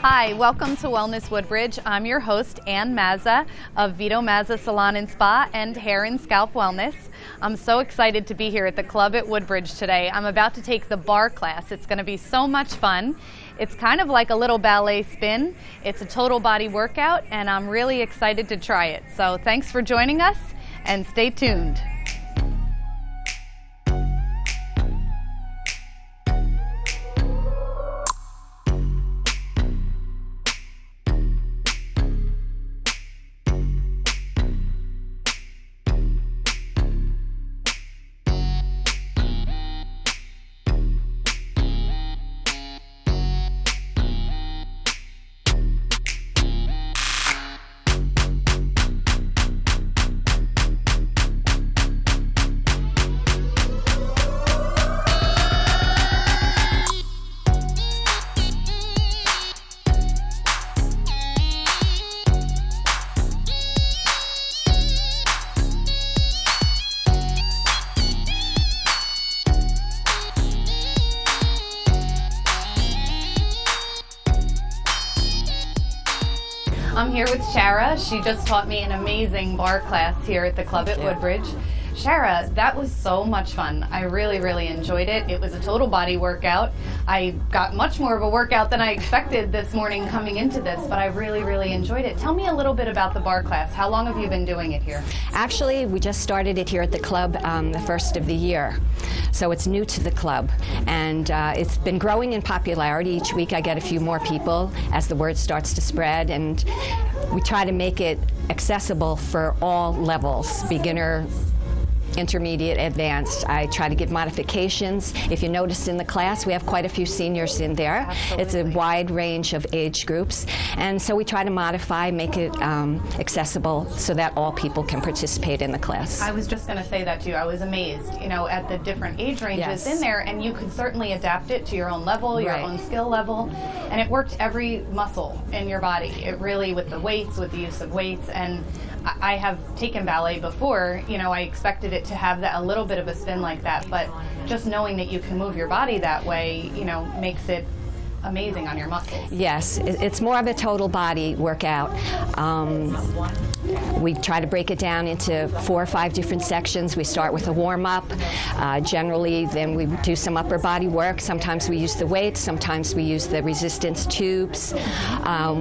Hi, welcome to Wellness Woodbridge. I'm your host, Ann Mazza of Vito Mazza Salon and Spa and Hair and Scalp Wellness. I'm so excited to be here at the club at Woodbridge today. I'm about to take the Barre class. It's going to be so much fun. It's kind of like a little ballet spin. It's a total body workout, and I'm really excited to try it. So thanks for joining us, and stay tuned. I'm here with Shara. She just taught me an amazing Barre class here at the club at Woodbridge. Shara, that was so much fun. I really enjoyed it. It was a total body workout. I got much more of a workout than I expected this morning coming into this, but I really enjoyed it. Tell me a little bit about the Barre class. How long have you been doing it here? Actually, we just started it here at the club the first of the year. So it's new to the club, and it's been growing in popularity. Each week I get a few more people as the word starts to spread, and we try to make it accessible for all levels, beginner, intermediate, advanced. I try to give modifications. If you notice in the class, we have quite a few seniors in there. Absolutely. It's a wide range of age groups, and so we try to modify, make it accessible so that all people can participate in the class. I was just going to say that too. I was amazed, at the different age ranges in there, and you could certainly adapt it to your own level, your own skill level, and it worked every muscle in your body. It really, with the weights, with the use of weights, and I have taken ballet before. I expected it to have that a little bit of a spin like that, but just knowing that you can move your body that way, makes it amazing on your muscles. Yes, it's more of a total body workout. We try to break it down into 4 or 5 different sections. We start with a warm-up. Generally, then we do some upper body work. Sometimes we use the weights. Sometimes we use the resistance tubes.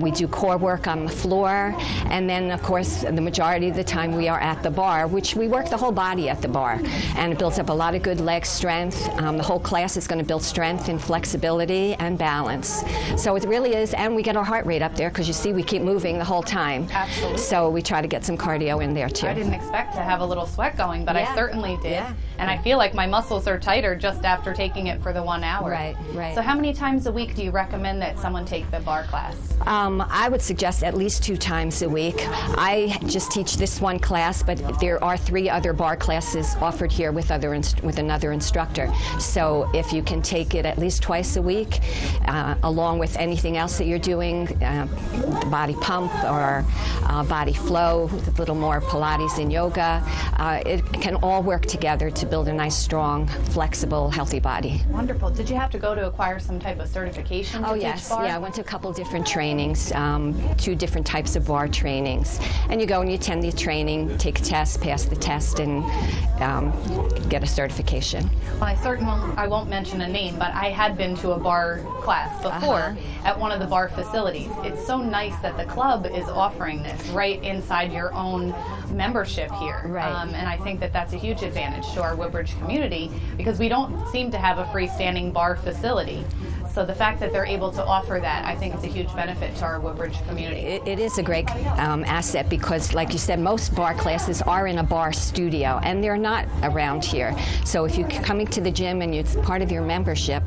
We do core work on the floor. And then, of course, the majority of the time we are at the bar, which we work the whole body at the bar. And it builds up a lot of good leg strength. The whole class is going to build strength and flexibility and balance. So it really is, and we get our heart rate up there because you see we keep moving the whole time. Absolutely. So we try to get some cardio in there too. I didn't expect to have a little sweat going, but I certainly did. Yeah. And I feel like my muscles are tighter just after taking it for the 1 hour. Right. So how many times a week do you recommend that someone take the Barre class? I would suggest at least 2 times a week. I just teach this one class, but there are 3 other Barre classes offered here with another instructor. So if you can take it at least twice a week, along with anything else that you're doing, body pump or body flow, with a little more Pilates and yoga, it can all work together to build a nice, strong, flexible, healthy body. Wonderful. Did you have to go to acquire some type of certification to teach Barre? Yeah, I went to a couple different trainings, 2 different types of Barre trainings. And you go and you attend the training, take a test, pass the test, and get a certification. Well, I won't mention a name, but I had been to a Barre class before at one of the Barre facilities. It's so nice that the club is offering this right inside your own membership here. Right. And I think that that's a huge advantage to our Woodbridge community because we don't seem to have a freestanding Barre facility. So the fact that they're able to offer that, I think it's a huge benefit to our Woodbridge community. It is a great asset because, like you said, most Barre classes are in a Barre studio, and they're not around here. So if you're coming to the gym and it's part of your membership,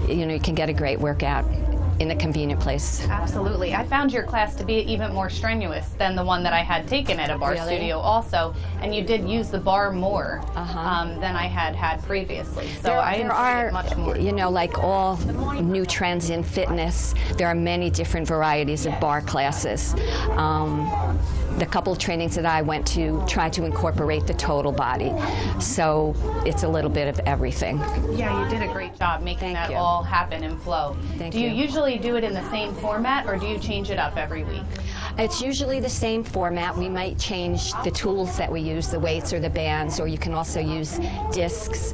you can get a great workout in a convenient place. Absolutely. I found your class to be even more strenuous than the one that I had taken at a Barre studio also, and you did use the Barre more than I had previously. So I enjoyed it much more. Like all new trends in fitness, there are many different varieties of Barre classes. The couple of trainings that I went to try to incorporate the total body. So it's a little bit of everything. Yeah, you did a great job making that all happen and flow. Thank you. Do you usually usually do it in the same format, or do you change it up every week? It's usually the same format. We might change the tools that we use, the weights or the bands, or you can also use discs,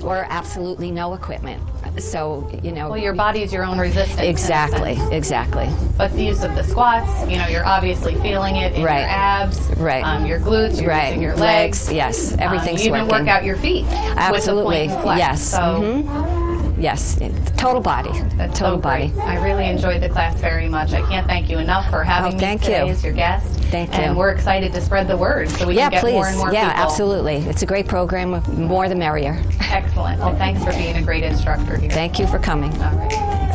or absolutely no equipment. So, Well, your body is your own resistance. Exactly, exactly. But the use of the squats, you're obviously feeling it in your abs, your glutes, you're using your legs. Yes, everything's you working. You even work out your feet. Absolutely, with the point and flex. yes. So, Yes, total body. That's total so body. Great. I really enjoyed the class very much. I can't thank you enough for having me today as your guest. Thank you. And we're excited to spread the word so we can get more and more people. Yeah, absolutely. It's a great program. More the merrier. Excellent. Well, thanks for being a great instructor here. Thank you for coming. All right. Thanks.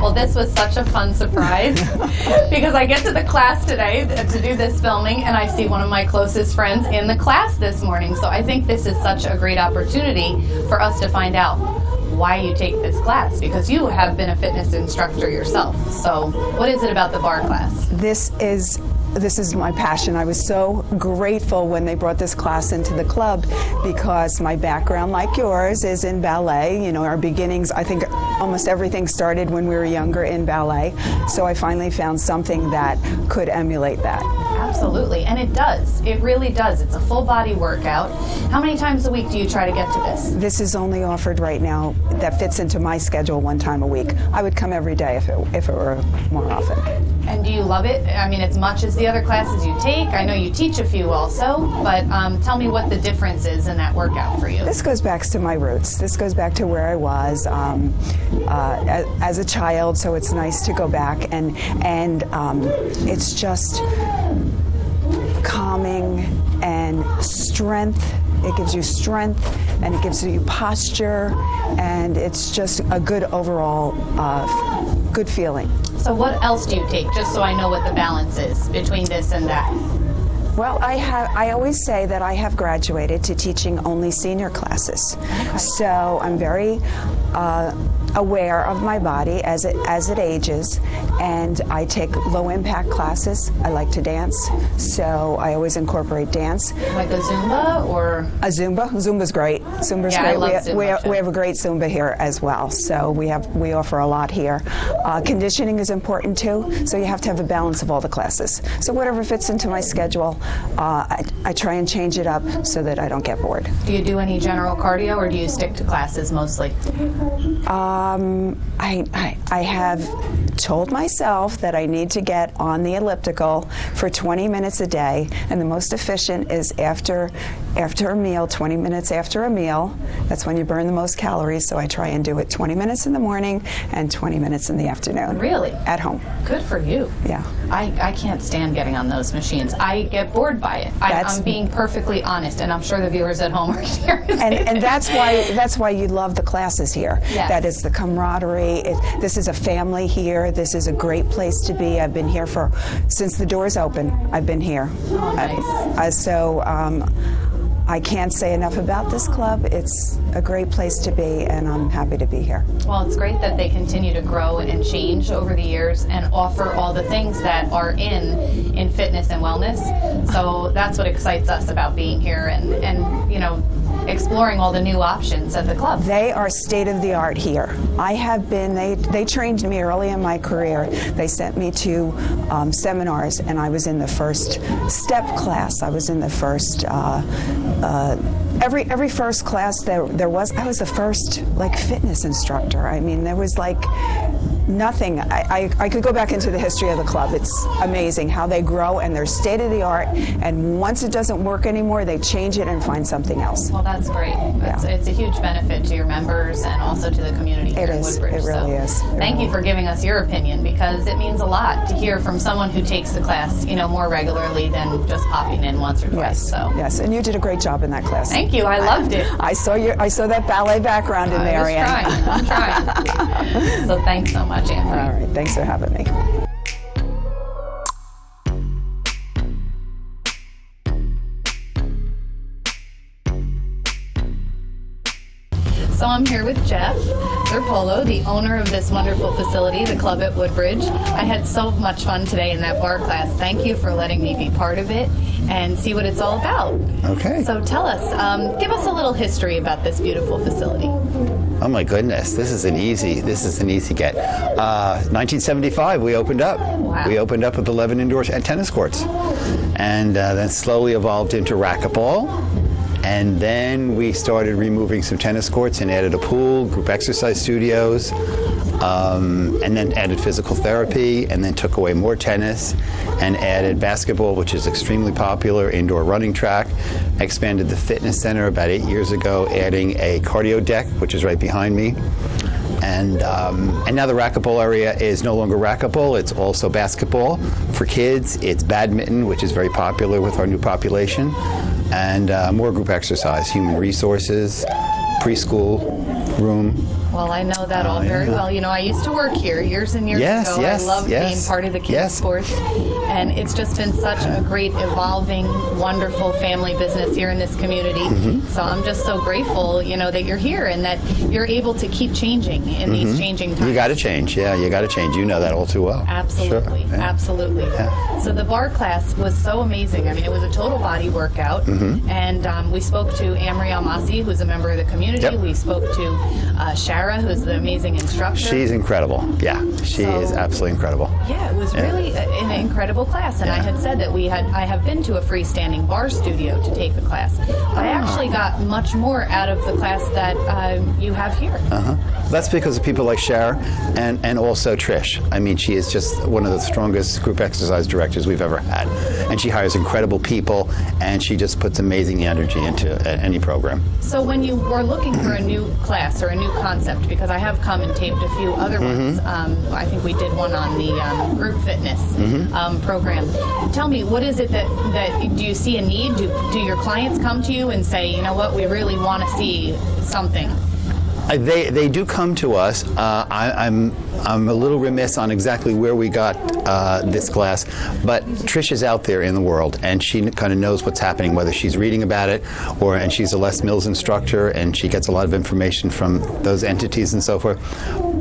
Well, this was such a fun surprise because I get to the class today to do this filming and I see one of my closest friends in the class this morning. So I think this is such a great opportunity for us to find out why you take this class, because you have been a fitness instructor yourself. So what is it about the Barre class? This is my passion. I was so grateful when they brought this class into the club because my background, like yours, is in ballet. Our beginnings, I think almost everything started when we were younger in ballet. So I finally found something that could emulate that. Absolutely, and it does. It really does. It's a full body workout. How many times a week do you try to get to this? This is only offered right now that fits into my schedule one time a week. I would come every day if it were more often. And do you love it? I mean, as much as the other classes you take? I know you teach a few also, but tell me what the difference is in that workout for you. This goes back to my roots. This goes back to where I was as a child, so it's nice to go back and it's just calming and strength. It gives you strength and it gives you posture, and it's just a good overall good feeling. So what else do you take, just so I know what the balance is between this and that? Well, I always say that I have graduated to teaching only senior classes. Okay. So I'm very aware of my body as it ages, and I take low impact classes. I like to dance, so I always incorporate dance. Like a Zumba or? A Zumba. Zumba's great. Zumba's great. I love Zumba. We have a great Zumba here as well, so we offer a lot here. Conditioning is important too, so you have to have a balance of all the classes. So whatever fits into my schedule, I try and change it up so that I don't get bored. Do you do any general cardio, or do you stick to classes mostly? I have told myself that I need to get on the elliptical for 20 minutes a day, and the most efficient is after a meal, 20 minutes after a meal. That's when you burn the most calories, so I try and do it 20 minutes in the morning and 20 minutes in the afternoon. Really? At home. Good for you. Yeah. I can't stand getting on those machines. I get bored by it. I'm being perfectly honest, and I'm sure the viewers at home are experiencing and that's why you love the classes here. Yes. That is the camaraderie. This is a family here. This is a great place to be. I've been here since the doors open. I've been here. Oh, nice. I can't say enough about this club. It's a great place to be, and I'm happy to be here. Well, it's great that they continue to grow and change over the years and offer all the things that are in fitness and wellness. So that's what excites us about being here and exploring all the new options at the club. They are state-of-the-art here. I have been, they trained me early in my career. They sent me to seminars, and I was in the first step class. I was in the first, every first class there was, I was the first fitness instructor. I mean, there was nothing. I could go back into the history of the club. It's amazing how they grow, and they're state-of-the-art, and once it doesn't work anymore, they change it and find something else. Well, that's great. It's a huge benefit to your members and also to the community here in Woodbridge. It really is. Thank you for giving us your opinion, because it means a lot to hear from someone who takes the class, more regularly than just popping in once or twice. Yes, and you did a great job in that class. Thank you. I loved it. I saw that ballet background in there, Ann. I'm trying. So thanks so much, Anne. All right. Thanks for having me. So I'm here with Jeff Polo, the owner of this wonderful facility, the club at Woodbridge. I had so much fun today in that bar class. Thank you for letting me be part of it and see what it's all about. Okay. So tell us, give us a little history about this beautiful facility. Oh my goodness, this is an easy get. 1975, we opened up. Wow. We opened up with 11 indoor tennis courts, and then slowly evolved into racquetball. And then we started removing some tennis courts and added a pool, group exercise studios, and then added physical therapy, and then took away more tennis and added basketball, which is extremely popular, indoor running track, expanded the fitness center about 8 years ago, adding a cardio deck, which is right behind me. And now the racquetball area is no longer racquetball, it's also basketball for kids. It's badminton, which is very popular with our new population, and more group exercise, human resources, preschool room. Well, I know that all very well. You know, I used to work here years and years ago. I loved being part of the kids' sports. And it's just been such a great, evolving, wonderful family business here in this community. So I'm just so grateful, you know, that you're here and that you're able to keep changing in these changing times. You got to change. Yeah, you got to change. You know that all too well. Absolutely. Sure. Yeah. Absolutely. Yeah. So the bar class was so amazing. I mean, it was a total body workout. And we spoke to Amri Almasi, who's a member of the community. We spoke to Shara, who's the amazing instructor. She's incredible. Yeah, she is absolutely incredible. Yeah, it was really an incredible class, and I had said that I have been to a freestanding bar studio to take the class. I actually got much more out of the class that you have here. That's because of people like Cher and also Trish. I mean, she is just one of the strongest group exercise directors we've ever had, and she hires incredible people, and she just puts amazing energy into any program. So when you were looking for a new class or a new concept, because I have come and taped a few other ones, I think we did one on the group fitness program. Tell me, what is it that do you see a need? Do your clients come to you and say, you know what, we really want to see something? They do come to us. I'm a little remiss on exactly where we got this class, but Trish is out there in the world, and she kind of knows what's happening, whether she's reading about it and she's a Les Mills instructor, and she gets a lot of information from those entities and so forth.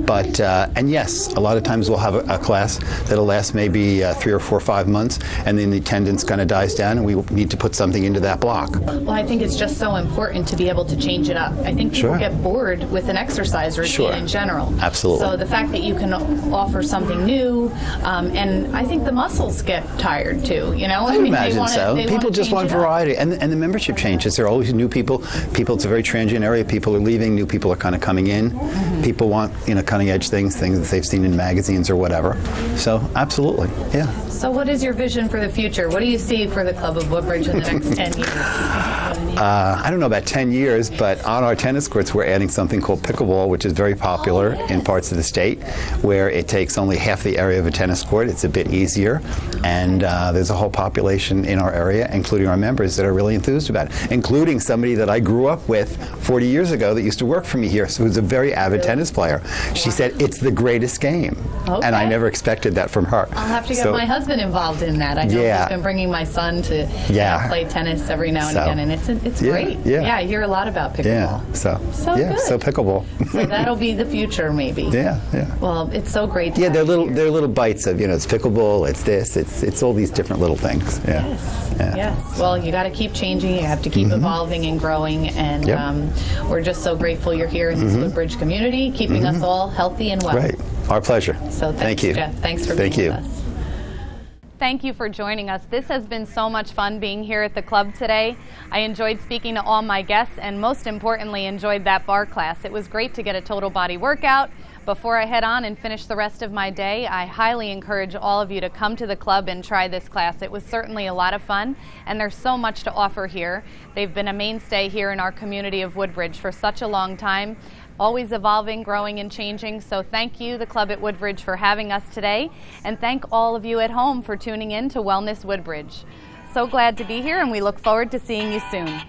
But and yes, a lot of times we'll have a class that'll last maybe 3 or 4 or 5 months, and then the attendance kind of dies down, and we need to put something into that block. Well, I think it's just so important to be able to change it up. I think people get bored with an exercise routine in general. Absolutely. So the fact that you can offer something new, and I think the muscles get tired too. You know, I imagine so. People just want variety, and the membership changes. There are always new people. It's a very transient area. People are leaving. New people are kind of coming in. People want cutting edge things that they've seen in magazines or whatever. So absolutely, yeah. So what is your vision for the future? What do you see for the Club of Woodbridge in the next 10 years? I don't know about 10 years, but on our tennis courts we're adding something called pickleball, which is very popular in parts of the state, where it takes only half the area of a tennis court. It's a bit easier, and there's a whole population in our area, including our members, that are really enthused about it, including somebody that I grew up with 40 years ago that used to work for me here, who's a very avid tennis player. She said it's the greatest game, and I never expected that from her. I'll have to get my husband involved in that. I know he's been bringing my son to play tennis every now and again, and it's great. Yeah, I hear a lot about pickleball. Yeah, so good. So pickleball. So that'll be the future, maybe. Yeah. Well, it's so great to they're little bites of, it's pickleball, it's this, it's all these different little things. Yeah. Yes. Well, you got to keep changing. You have to keep evolving and growing, and we're just so grateful you're here in this Woodbridge community, keeping us all healthy and well. Right. Our pleasure. So thank you, Jeff. Thanks for being with us. Thank you for joining us. This has been so much fun being here at the club today. I enjoyed speaking to all my guests, and most importantly, enjoyed that bar class. It was great to get a total body workout. Before I head on and finish the rest of my day, I highly encourage all of you to come to the club and try this class. It was certainly a lot of fun, and there's so much to offer here. They've been a mainstay here in our community of Woodbridge for such a long time, always evolving, growing, and changing. So thank you, the Club at Woodbridge, for having us today, and thank all of you at home for tuning in to Wellness Woodbridge. So glad to be here, and we look forward to seeing you soon.